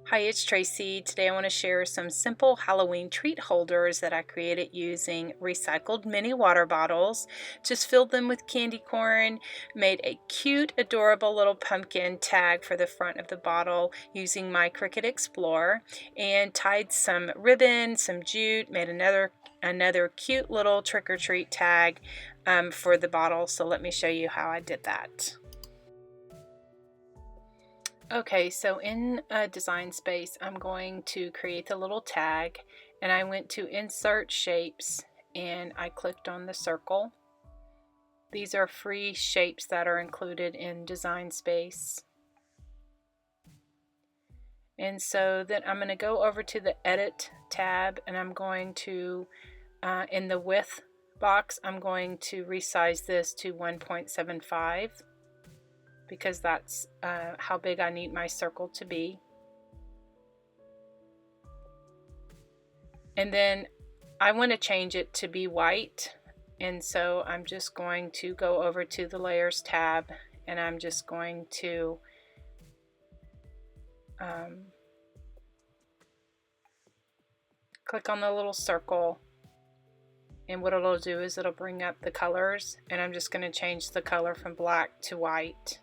Hi, it's Tracy. Today I want to share some simple Halloween treat holders that I created using recycled mini water bottles. Just filled them with candy corn, made a cute, adorable little pumpkin tag for the front of the bottle using my Cricut Explorer, and tied some ribbon, some jute, made another cute little trick-or-treat tag for the bottle. So let me show you how I did that. Okay, so in Design Space, I'm going to create the little tag, and I went to Insert Shapes and I clicked on the circle. These are free shapes that are included in Design Space. And so then I'm going to go over to the Edit tab, and I'm going to, in the Width box, I'm going to resize this to 1.75. because that's how big I need my circle to be. And then I want to change it to be white, and so I'm just going to go over to the Layers tab, and I'm just going to click on the little circle, and what it'll do is it'll bring up the colors, and I'm just going to change the color from black to white.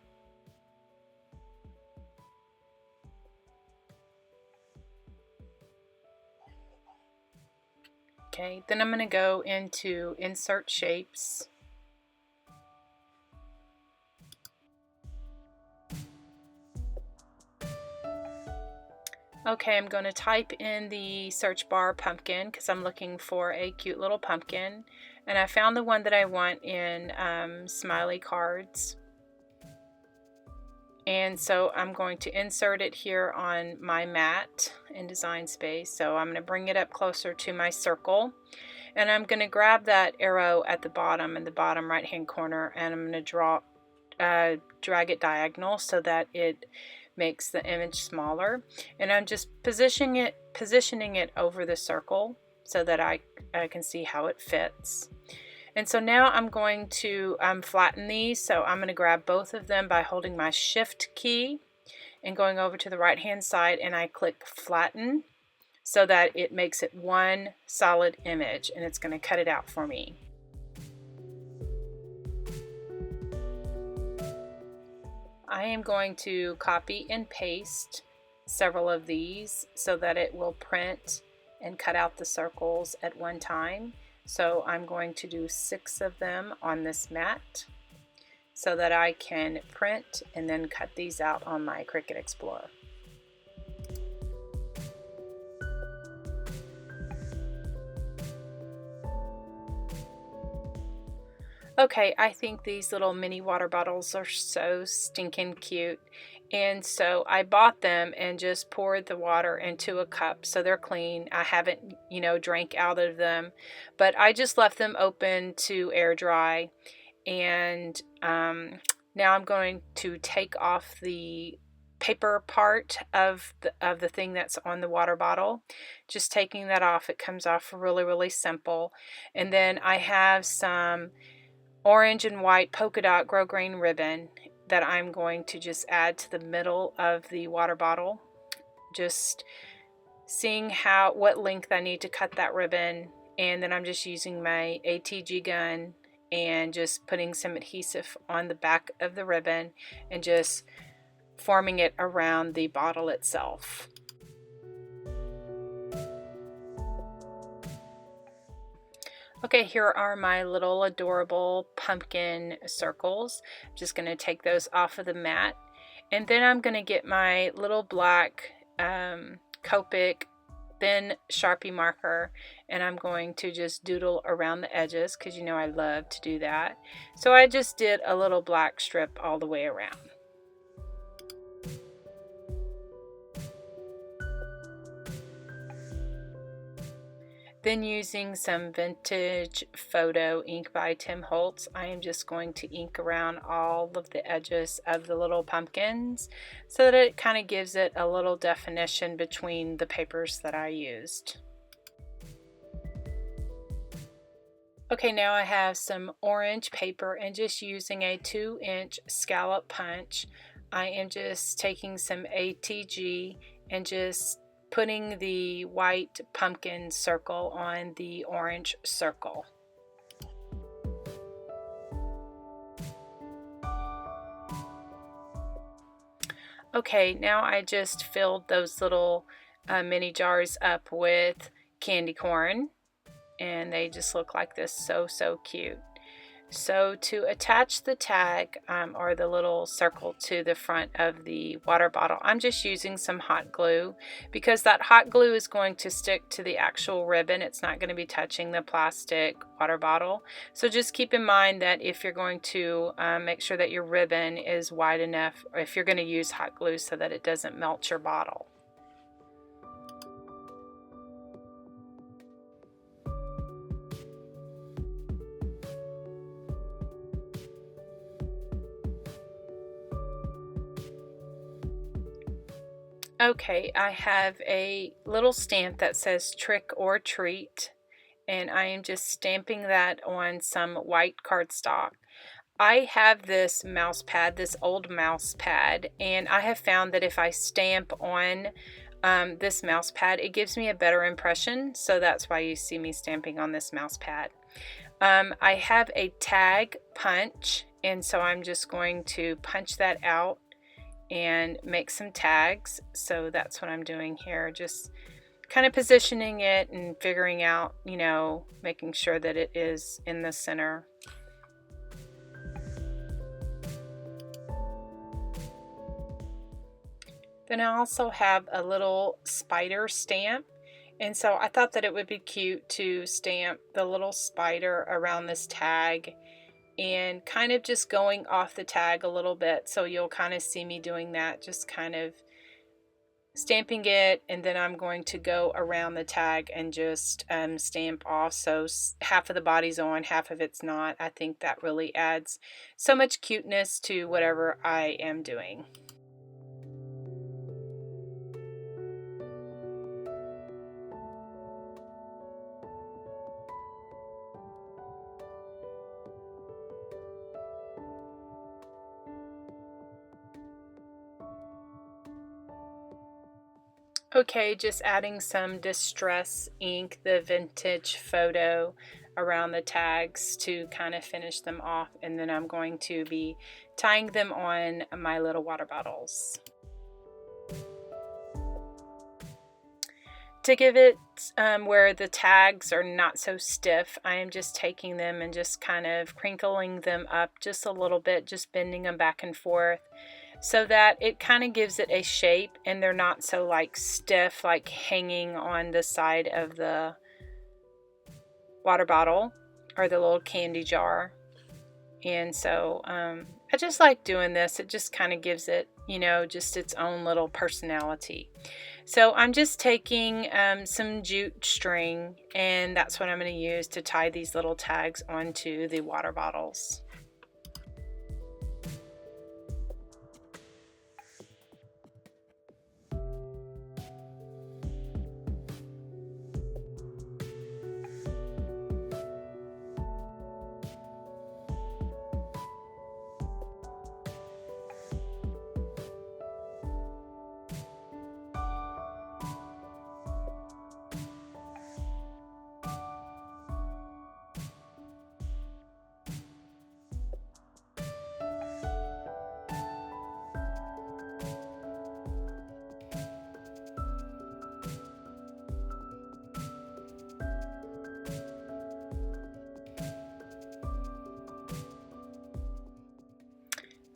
Okay, then I'm going to go into Insert Shapes. Okay, I'm going to type in the search bar pumpkin because I'm looking for a cute little pumpkin. And I found the one that I want in Smiley Cards. And so I'm going to insert it here on my mat in Design Space. So I'm going to bring it up closer to my circle. And I'm going to grab that arrow at the bottom, in the bottom right hand corner, and I'm going to drag it diagonal so that it makes the image smaller. And I'm just positioning it over the circle so that I can see how it fits. And so now I'm going to flatten these. So I'm going to grab both of them by holding my Shift key and going over to the right hand side, and I click flatten so that it makes it one solid image, and it's going to cut it out for me. I am going to copy and paste several of these so that it will print and cut out the circles at one time. So I'm going to do 6 of them on this mat so that I can print and then cut these out on my Cricut Explorer. Okay, I think these little mini water bottles are so stinking cute. And so I bought them and just poured the water into a cup so they're clean. I haven't, drank out of them, but I just left them open to air dry. And now I'm going to take off the paper part of the thing that's on the water bottle. Just taking that off, it comes off really, really simple. And then I have some orange and white polka dot grosgrain ribbon that I'm going to just add to the middle of the water bottle. Just seeing what length I need to cut that ribbon, and then I'm just using my ATG gun and just putting some adhesive on the back of the ribbon and just forming it around the bottle itself. Okay, here are my little adorable pumpkin circles. I'm just going to take those off of the mat. And then I'm going to get my little black Copic thin Sharpie marker, and I'm going to just doodle around the edges because I love to do that. So I just did a little black strip all the way around. Then using some vintage photo ink by Tim Holtz, I am just going to ink around all of the edges of the little pumpkins so that it kind of gives it a little definition between the papers that I used. Okay, now I have some orange paper, and just using a 2-inch scallop punch, I am just taking some ATG and just putting the white pumpkin circle on the orange circle. Okay, now I just filled those little mini jars up with candy corn, and they just look like this, so cute. So to attach the tag or the little circle to the front of the water bottle, I'm just using some hot glue, because that hot glue is going to stick to the actual ribbon. It's not going to be touching the plastic water bottle. So just keep in mind that if you're going to make sure that your ribbon is wide enough, or if you're going to use hot glue, so that it doesn't melt your bottle. Okay, I have a little stamp that says trick or treat, and I am just stamping that on some white cardstock. I have this mouse pad, this old mouse pad, and I have found that if I stamp on this mouse pad, it gives me a better impression, so that's why you see me stamping on this mouse pad. I have a tag punch, and so I'm just going to punch that out and make some tags. So that's what I'm doing here, just kind of positioning it and figuring out, you know, making sure that it is in the center. Then I also have a little spider stamp, and so I thought that it would be cute to stamp the little spider around this tag, and kind of just going off the tag a little bit. So you'll kind of see me doing that, just kind of stamping it, and then I'm going to go around the tag and just stamp off, so half of the body's on, half of it's not. I think that really adds so much cuteness to whatever I am doing. Okay, just adding some Distress ink, the vintage photo, around the tags to kind of finish them off, and then I'm going to be tying them on my little water bottles. To give it where the tags are not so stiff, I am just taking them and just kind of crinkling them up just a little bit, just bending them back and forth, so that it kind of gives it a shape, and they're not so like stiff, like hanging on the side of the water bottle or the little candy jar. And so I just like doing this. It just kind of gives it, you know, just its own little personality. So I'm just taking some jute string, and that's what I'm going to use to tie these little tags onto the water bottles.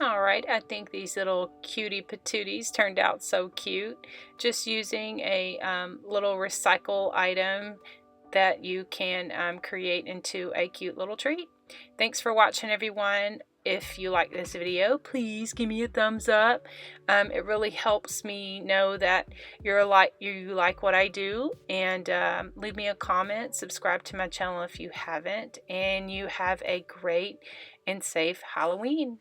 Alright, I think these little cutie patooties turned out so cute. Just using a little recycle item that you can create into a cute little treat. Thanks for watching, everyone. If you like this video, please give me a thumbs up. It really helps me know that you like what I do, and leave me a comment. Subscribe to my channel if you haven't, and you have a great and safe Halloween.